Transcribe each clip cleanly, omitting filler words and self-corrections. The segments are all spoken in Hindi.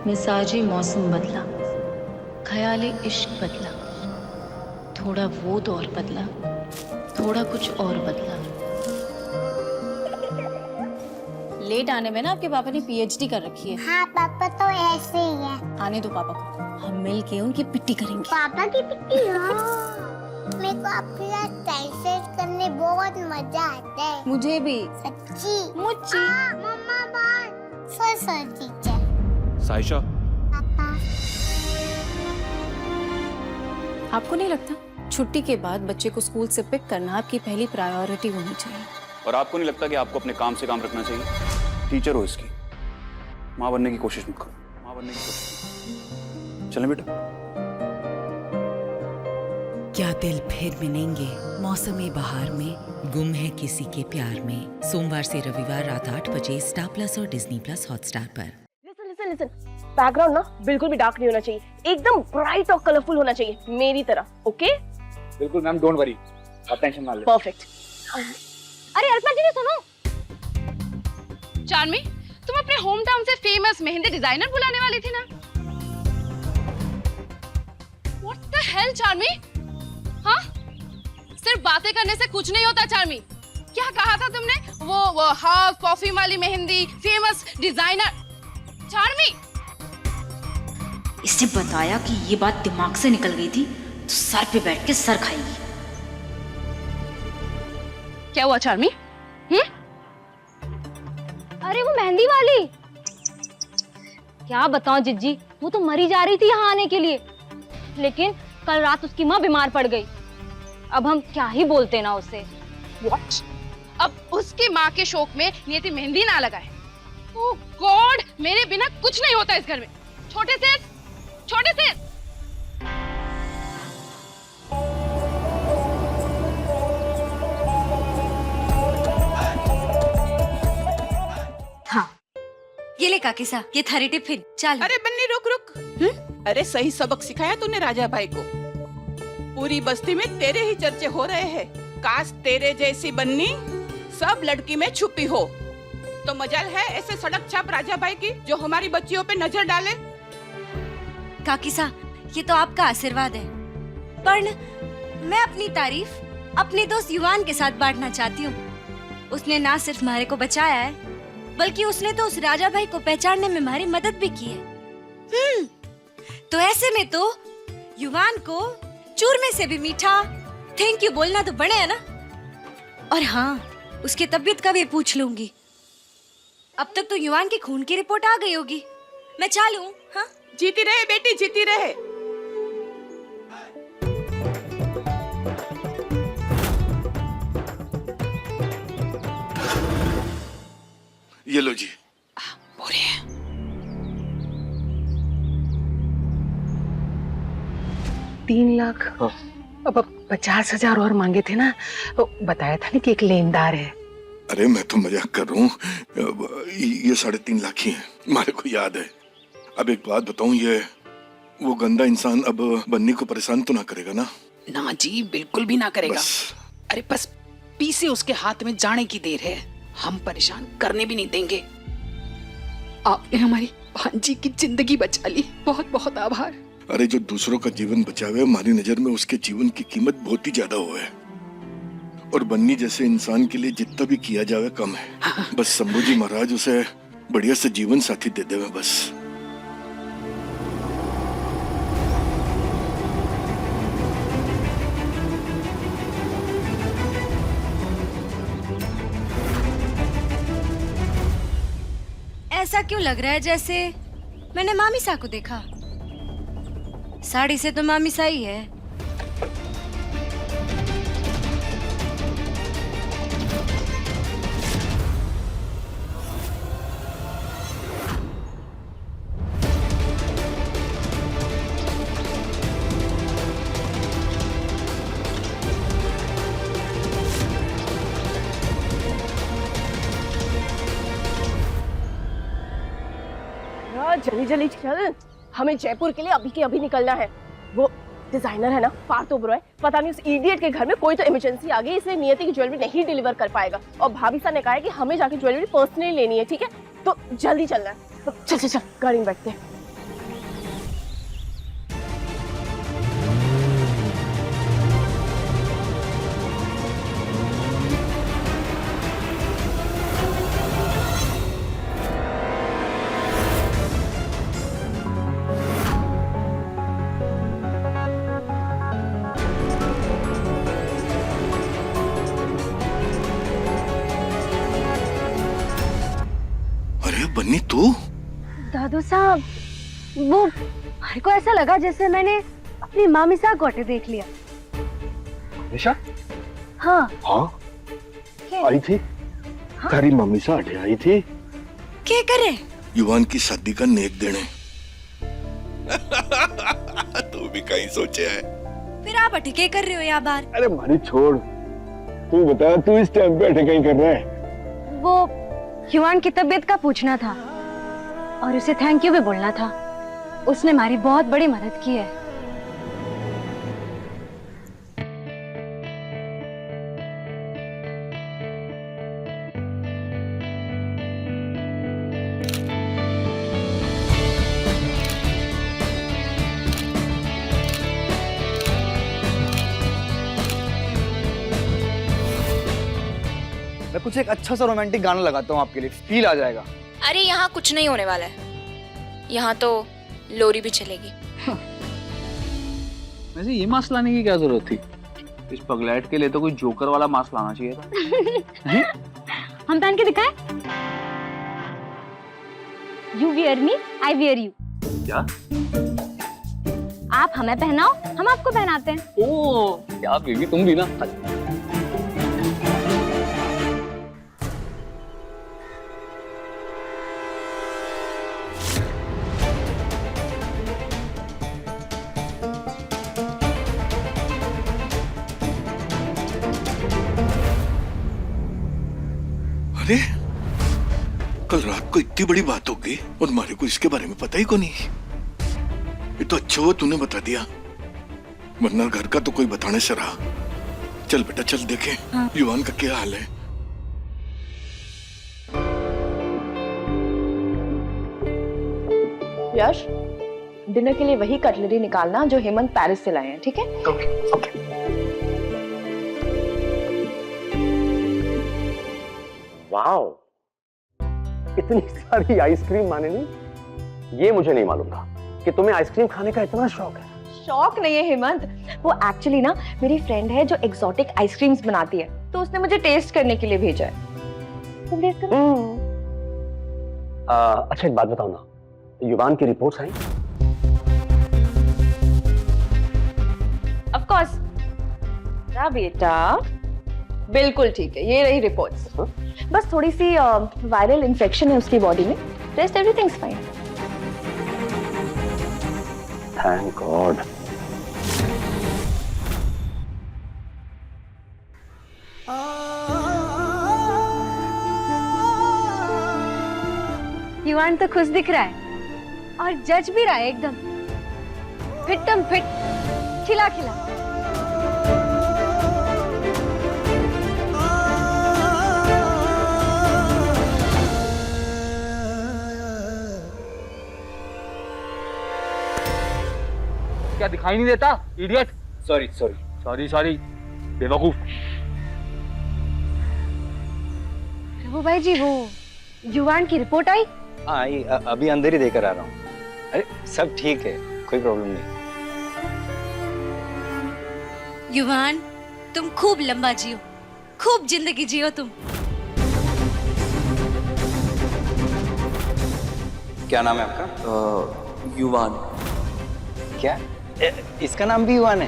मिजाजी मौसम बदला, ख्याली इश्क बदला, थोड़ा वो दौर बदला, थोड़ा कुछ और बदला। लेट आने में ना आपके पापा ने पीएचडी कर रखी है। हाँ पापा तो ऐसे ही है। आने दो पापा को, हम मिल के उनकी पिट्टी करेंगे। पापा की पिट्टी? मेरे को आपके साथ टाइम करने बहुत मजा आता है। मुझे भी। सच्ची? मुझे। मम्मा बात सर टीचर। साइशा, पापा। आपको नहीं लगता छुट्टी के बाद बच्चे को स्कूल से पिक करना आपकी पहली प्रायोरिटी होनी चाहिए? और आपको नहीं लगता कि आपको अपने काम से काम रखना चाहिए? टीचर हो इसकी, माँ बनने की कोशिश मत करो। माँ बनने की कोशिश। चलें बेटा। क्या दिल फिर मिलेंगे मौसमी बहार में, गुम है किसी के प्यार में। सोमवार से रविवार रात 8 बजे स्टार प्लस और डिज्नी प्लस हॉटस्टार पर। लिसन, बैकग्राउंड ना बिल्कुल भी डार्क नहीं होना चाहिए, एकदम ब्राइट और कलरफुल होना चाहिए, मेरी तरह। ओके? बिल्कुल मैम, डोंट वरी, आप टेंशन ना लें। परफेक्ट। अरे अल्पना जी सुनो, चार्मी तुम अपने होम टाउन से फेमस मेहंदी डिजाइनर बुलाने वाली थी ना? What the hell Charmi? हाँ, सिर्फ बातें करने से कुछ नहीं होता चार्मी। क्या कहा था तुमने? वो हाफ कॉफी वाली मेहंदी, फेमस डिजाइनर। चार्मी, इससे बताया कि ये बात दिमाग से निकल गई थी तो सर पे बैठ के सर खाएगी। क्या हुआ चार्मी? अरे वो मेहंदी वाली, क्या बताऊं जिज्जी, वो तो मरी जा रही थी यहाँ आने के लिए, लेकिन कल रात उसकी माँ बीमार पड़ गई। अब हम क्या ही बोलते ना उसे। What? अब उसकी माँ के शोक में नियति मेहंदी ना लगाए। ओह गॉड, मेरे बिना कुछ नहीं होता इस घर में। छोटे से ये ले काकीसा, ये थारी टिफिन। चल। अरे बन्नी रुक। अरे सही सबक सिखाया तूने राजा भाई को। पूरी बस्ती में तेरे ही चर्चे हो रहे हैं। काश तेरे जैसी बन्नी सब लड़की में छुपी हो। तो मजाल है ऐसे सड़क छाप राजा भाई की जो हमारी बच्चियों पे नजर डाले। काकीसा, ये तो आपका आशीर्वाद है, पर मैं अपनी तारीफ अपने दोस्त युवान के साथ बांटना चाहती हूँ। उसने ना सिर्फ हमारे को बचाया है, बल्कि उसने तो उस राजा भाई को पहचानने में हमारी मदद भी की है। तो ऐसे में तो युवान को चूरमे से भी मीठा थैंक यू बोलना तो बने है ना। और हाँ, उसकी तबीयत का भी पूछ लूंगी। अब तक तो युवान की खून की रिपोर्ट आ गई होगी। मैं चालूं? हाँ, जीती रहे बेटी, जीती रहे। ये लो जी। पूरे हैं। 3 लाख। हाँ। अब 50,000 और मांगे थे ना, तो बताया था ना कि एक लेनदार है। अरे मैं तो मजाक कर रहा हूँ, ये 3.5 लाख ही है, हमारे को याद है। अब एक बात बताऊं, ये वो गंदा इंसान अब बन्नी को परेशान तो ना करेगा ना? ना जी, बिल्कुल भी ना करेगा। बस। अरे बस पीसे उसके हाथ में जाने की देर है, हम परेशान करने भी नहीं देंगे। आपने हमारी भांजी की जिंदगी बचा ली, बहुत बहुत आभार। अरे जो दूसरों का जीवन बचावे, हमारी नजर में उसके जीवन की कीमत बहुत ही ज्यादा हुआ है। और बन्नी जैसे इंसान के लिए जितना भी किया जावे कम है। हाँ। बस शंभू जी महाराज उसे बढ़िया से जीवन साथी दे देवे बस। ऐसा क्यों लग रहा है जैसे मैंने मामी सा को देखा? साड़ी से तो मामी सा ही है। जल्दी जल्दी चल, हमें जयपुर के लिए अभी के अभी निकलना है। वो डिजाइनर है ना पार्थ ओबरॉय, पता नहीं उस इडियट के घर में कोई तो इमरजेंसी आ गई, इसलिए नियति की ज्वेलरी नहीं डिलीवर कर पाएगा। और भाभी सा ने कहा है कि हमें जाके ज्वेलरी पर्सनली लेनी है, ठीक है? तो जल्दी चलना है। तो चल चल चल गाड़ी में बैठते हैं। दादू साहब, वो मेरे को ऐसा लगा जैसे मैंने अपनी मामिसा गोटे देख लिया। निशा? हाँ। हाँ? आई थी? हाँ? तेरी मम्मी से हटे आई थी? क्या करे? युवान की शादी का नेक देने। तू भी कहीं सोचे है? फिर आप अटके कर रहे हो यहाँ बाहर? अरे मारी छोड़, तू बता, तू इस टाइम पे अटके ही कर रहा है? वो युवान की तबीयत का पूछना था और उसे थैंक यू भी बोलना था। उसने हमारी बहुत बड़ी मदद की है। मैं कुछ एक अच्छा सा रोमांटिक गाना लगाता हूँ आपके लिए, फील आ जाएगा। अरे यहाँ कुछ नहीं होने वाला है, यहाँ तो लोरी भी चलेगी। वैसे ये मास्क लाने की क्या जरूरत थी? इस पगलैट के लिए तो कोई जोकर वाला मास्क लाना चाहिए था। हम पहन के दिखाएं? You wear me, I wear you. क्या? आप हमें पहनाओ, हम आपको पहनाते हैं। ओह, क्या बेबी, तुम भी ना। अरे कल रात को इतनी बड़ी बात हो गई और हमारे को इसके बारे में पता ही को नहीं। ये तो अच्छा हुआ तूने बता दिया, वरना घर का तो कोई बताने से रहा। चल बेटा चल देखें। हाँ। युवान का क्या हाल है? यश, डिनर के लिए वही कटलरी निकालना जो हेमंत पेरिस से लाए हैं, ठीक है? Okay okay. वाओ, इतनी सारी आइसक्रीम माने नहीं, ये मुझे नहीं मालूम था कि तुम्हें आइसक्रीम खाने का इतना शौक है। शौक नहीं है हेमंत, वो एक्चुअली ना मेरी फ्रेंड है जो एक्सोटिक आइसक्रीम्स बनाती है, तो उसने मुझे टेस्ट करने के लिए भेजा है। तुम टेस्ट करो। अच्छा एक बात बताओ ना, युवान की रिपोर्ट्स आई? Of course. बेटा बिल्कुल ठीक है, ये रही रिपोर्ट्स। बस थोड़ी सी वायरल इन्फेक्शन है उसकी बॉडी में, rest everything is fine. Thank God. युवान तो खुश दिख रहा है और जज भी रहा है एकदम फिटम फिट, खिला खिला। क्या दिखाई नहीं देता? Idiot. Sorry sorry sorry sorry, बेवकूफ। प्रभु भाई जी, वो युवान की रिपोर्ट आई? हाँ, अभी अंदर ही देकर आ रहा हूँ। अरे सब ठीक है, कोई प्रॉब्लम नहीं। युवान, तुम खूब लंबा जियो, खूब जिंदगी जियो तुम। क्या नाम है आपका? युवान। क्या? इसका नाम भी युवान है?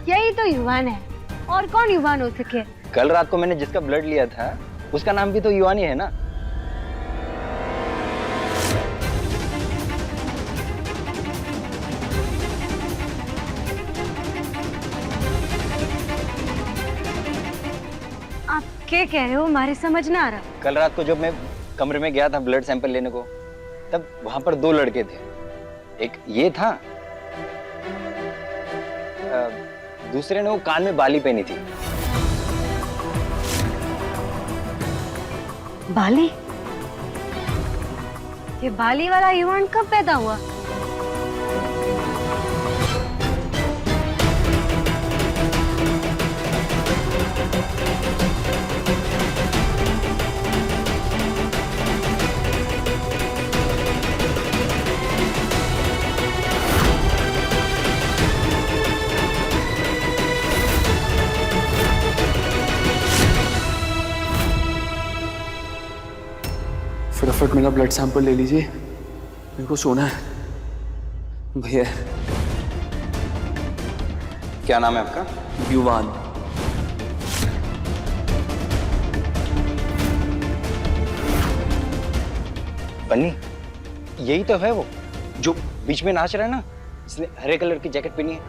यही तो युवान है, और कौन युवान हो सके? कल रात को मैंने जिसका ब्लड लिया था उसका नाम भी तो युवान ही है ना? आप क्या कह रहे हो? हमारे समझ ना आ रहा। कल रात को जब मैं कमरे में गया था ब्लड सैंपल लेने को, तब वहां पर दो लड़के थे। एक ये था, दूसरे ने वो कान में बाली पहनी थी। बाली? ये बाली वाला युवान कब पैदा हुआ? फटाफट मेरा ब्लड सैंपल ले लीजिए, मेरे को सोना है। भैया क्या नाम है आपका? युवान। बन्नी, यही तो है वो जो बीच में नाच रहा है ना, इसने हरे कलर की जैकेट पहनी है,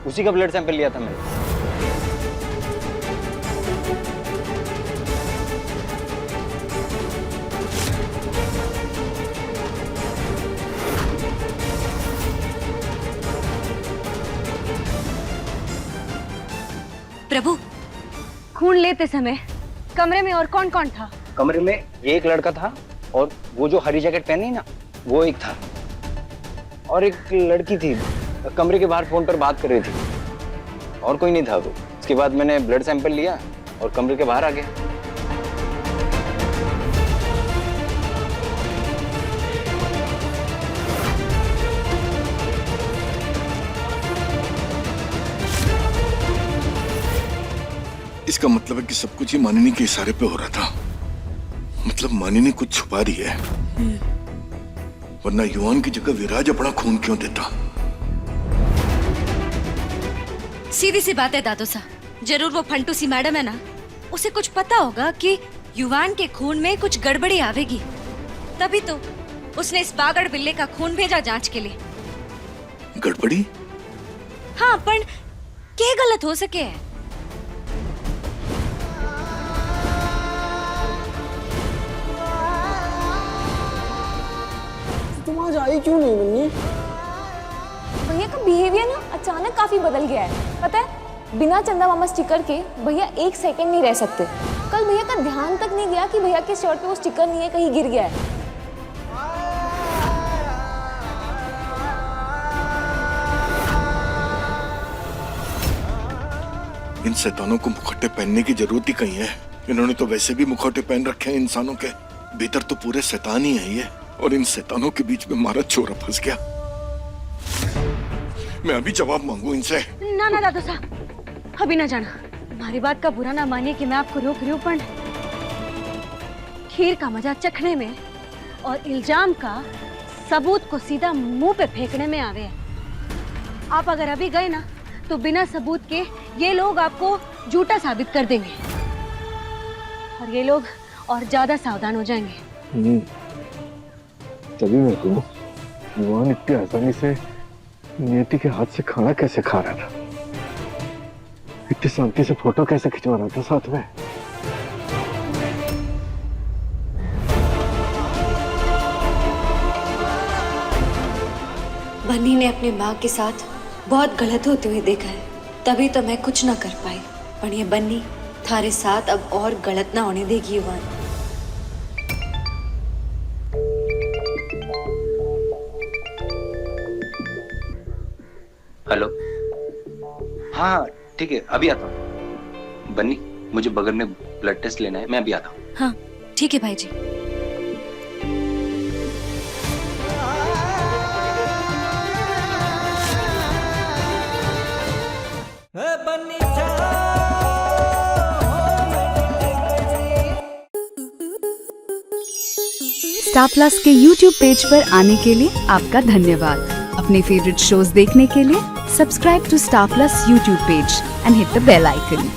उसी का ब्लड सैंपल लिया था मैंने। प्रभु, खून लेते समय कमरे में और कौन कौन था? कमरे में एक लड़का था और वो जो हरी जैकेट पहनी ना, वो एक था, और एक लड़की थी कमरे के बाहर फोन पर बात कर रही थी, और कोई नहीं था वो। उसके बाद मैंने ब्लड सैंपल लिया और कमरे के बाहर आ गया। इसका मतलब है कि सब कुछ ही मानिनी के इशारे पे हो रहा था। मतलब मानिनी कुछ छुपा रही है, वरना युवान की जगह विराज अपना खून क्यों देता? सीधी सी बात है दादू साहब, जरूर वो फंटू सी मैडम है ना, उसे कुछ पता होगा कि युवान के खून में कुछ गड़बड़ी आवेगी, तभी तो उसने इस बागड़ बिल्ले का खून भेजा जांच के लिए। गड़बड़ी? हाँ, पर क्या गलत हो सके है? तुम आज आई क्यों नहीं बन्नी? भैया का बिहेवियर ना अचानक काफी बदल गया है, पता है? बिना चंदा मामा स्टिकर के भैया एक सेकंड नहीं रह सकते। कल भैया का ध्यान तक नहीं गया कि भैया के शर्ट पे वो स्टिकर नहीं है, कहीं गिर गया है। इन शैतानों को मुखौटे पहनने की जरूरत ही कहीं है। इन्होंने तो वैसे भी मुखौटे पहन रखे हैं इंसानों के, भीतर तो पूरे शैतान ही है ये, और इन शैतानों के बीच में हमारा छोरा फंस गया। मैं अभी जवाब मांगू इनसे? ना ना दादू साहब, अभी ना जाना। हमारी बात का बुरा ना मानिए कि मैं आपको रोक रही हूँ, पर खीर का मजा चखने में और इल्जाम का सबूत को सीधा मुंह पे फेंकने में आवे है। आप अगर अभी गए ना तो बिना सबूत के ये लोग आपको झूठा साबित कर देंगे, और ये लोग और ज्यादा सावधान हो जाएंगे। तभी मेरे को युवान इतनी आसानी से नियति के हाथ से खाना कैसे खा रहा था, इतनी शांति से फोटो कैसे खिंचवा रहा था साथ में। बन्नी ने अपने माँ के साथ बहुत गलत होते हुए देखा है, तभी तो मैं कुछ ना कर पाई, पर ये बन्नी थारे साथ अब और गलत ना होने देगी युवान। हेलो, हाँ ठीक है, अभी आता हूँ। बन्नी, मुझे बगल में ब्लड टेस्ट लेना है, मैं अभी आता हूँ। हाँ ठीक है भाई जी। स्टार प्लस के YouTube पेज पर आने के लिए आपका धन्यवाद। अपने फेवरेट शोज देखने के लिए subscribe to Star Plus YouTube page and hit the bell icon.